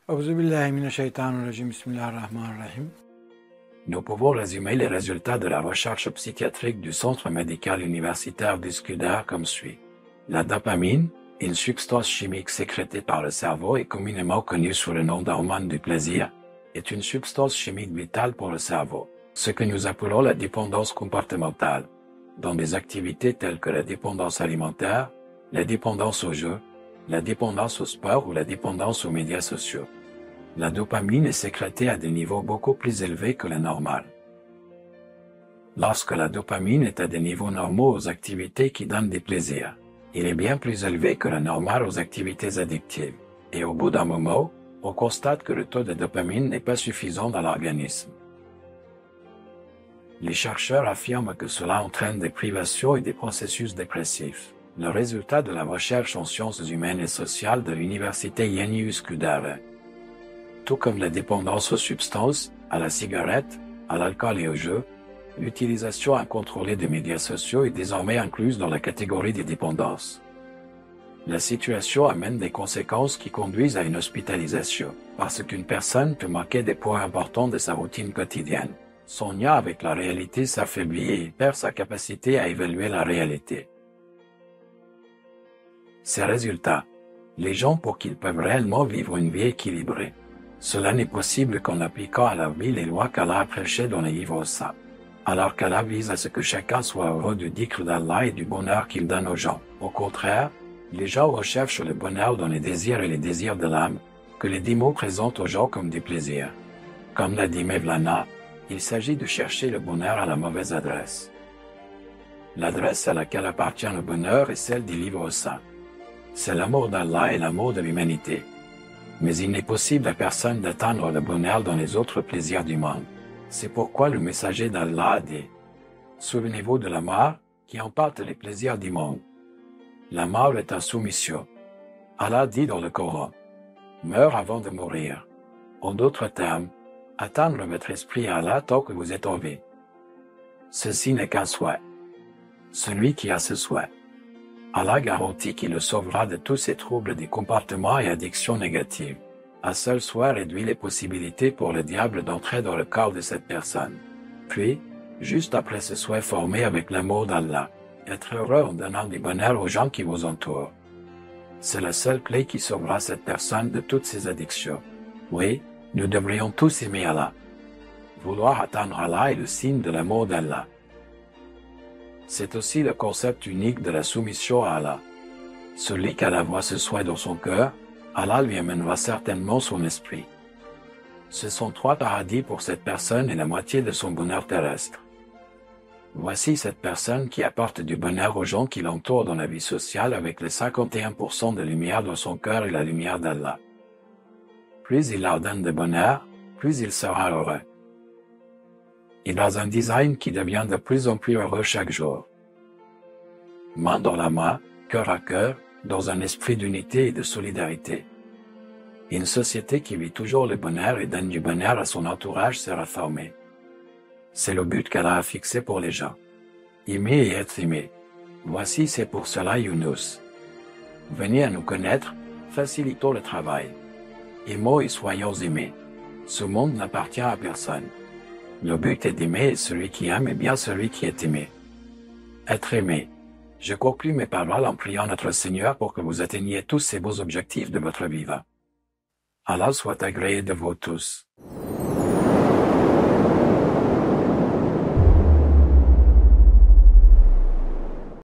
Auzubillahi bismillahirrahmanirrahim. Nous pouvons résumer les résultats de la recherche psychiatrique du Centre médical universitaire d'Üsküdar comme suit. La dopamine, une substance chimique sécrétée par le cerveau et communément connue sous le nom d'hormone du plaisir, est une substance chimique vitale pour le cerveau, ce que nous appelons la dépendance comportementale, dans des activités telles que la dépendance alimentaire, la dépendance au jeu, la dépendance au sport ou la dépendance aux médias sociaux. La dopamine est sécrétée à des niveaux beaucoup plus élevés que la normale. Lorsque la dopamine est à des niveaux normaux aux activités qui donnent des plaisirs, il est bien plus élevé que la normale aux activités addictives. Et au bout d'un moment, on constate que le taux de dopamine n'est pas suffisant dans l'organisme. Les chercheurs affirment que cela entraîne des privations et des processus dépressifs. Le résultat de la recherche en sciences humaines et sociales de l'université Yeni Üsküdar est: tout comme la dépendance aux substances, à la cigarette, à l'alcool et au jeu, l'utilisation incontrôlée des médias sociaux est désormais incluse dans la catégorie des dépendances. La situation amène des conséquences qui conduisent à une hospitalisation, parce qu'une personne peut manquer des points importants de sa routine quotidienne. Son lien avec la réalité s'affaiblit et il perd sa capacité à évaluer la réalité. Ces résultats, les gens pour qui ils peuvent réellement vivre une vie équilibrée. Cela n'est possible qu'en appliquant à la vie les lois qu'Allah a prêchées dans les livres saints. Alors qu'Allah vise à ce que chacun soit heureux du dhikr d'Allah et du bonheur qu'il donne aux gens. Au contraire, les gens recherchent le bonheur dans les désirs et les désirs de l'âme, que les 10 mots présentent aux gens comme des plaisirs. Comme l'a dit Mevlana, il s'agit de chercher le bonheur à la mauvaise adresse. L'adresse à laquelle appartient le bonheur est celle des livres saints. C'est l'amour d'Allah et l'amour de l'humanité. Mais il n'est possible à personne d'atteindre le bonheur dans les autres plaisirs du monde. C'est pourquoi le messager d'Allah a dit: souvenez-vous de la mort, qui emporte les plaisirs du monde. La mort est en soumission. Allah dit dans le Coran: meurs avant de mourir. En d'autres termes, atteindre votre esprit à Allah tant que vous êtes en vie. Ceci n'est qu'un souhait. Celui qui a ce souhait, Allah garantit qu'il le sauvera de tous ses troubles des comportements et addictions négatives. Un seul souhait réduit les possibilités pour le diable d'entrer dans le corps de cette personne. Puis, juste après ce souhait formé avec l'amour d'Allah, être heureux en donnant du bonheur aux gens qui vous entourent. C'est la seule clé qui sauvera cette personne de toutes ses addictions. Oui, nous devrions tous aimer Allah. Vouloir atteindre Allah est le signe de l'amour d'Allah. C'est aussi le concept unique de la soumission à Allah. Celui qu'Allah voit ce souhait dans son cœur, Allah lui amènera certainement son esprit. Ce sont 3 paradis pour cette personne et la moitié de son bonheur terrestre. Voici cette personne qui apporte du bonheur aux gens qui l'entourent dans la vie sociale avec les 51% de lumière dans son cœur et la lumière d'Allah. Plus il leur donne de bonheur, plus il sera heureux. Il a un design qui devient de plus en plus heureux chaque jour. Main dans la main, cœur à cœur, dans un esprit d'unité et de solidarité. Une société qui vit toujours le bonheur et donne du bonheur à son entourage sera formée. C'est le but qu'Allah a fixé pour les gens. Aimer et être aimé. Voici c'est pour cela Younous. Venez à nous connaître, facilitons le travail. Aimons et soyons aimés. Ce monde n'appartient à personne. Le but est d'aimer et celui qui aime est bien celui qui est aimé. Être aimé. Je conclus mes paroles en priant notre Seigneur pour que vous atteigniez tous ces beaux objectifs de votre vie. Allah soit agréé de vous tous.